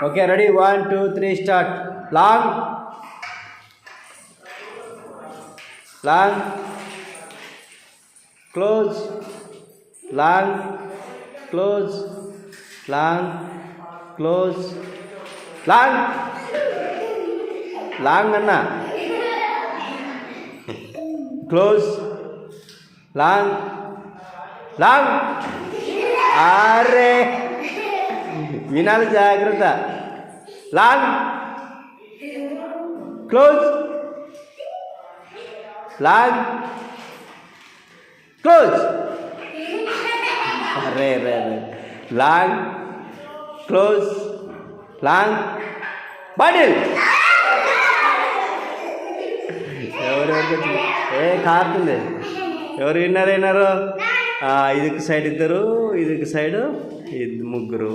Okay ready 1 2 3 start. Long long close long close long close long long అన్న close long long. అరే వినాలి జాగ్రత్త. Long close long close. అరే రే రే long close long bottle. ఎవరెవరికి కారుతుంది. ఎవరు విన్నారు? ఇదికి సైడ్ ఇద్దరు, ఇదికి సైడ్ ముగ్గురు.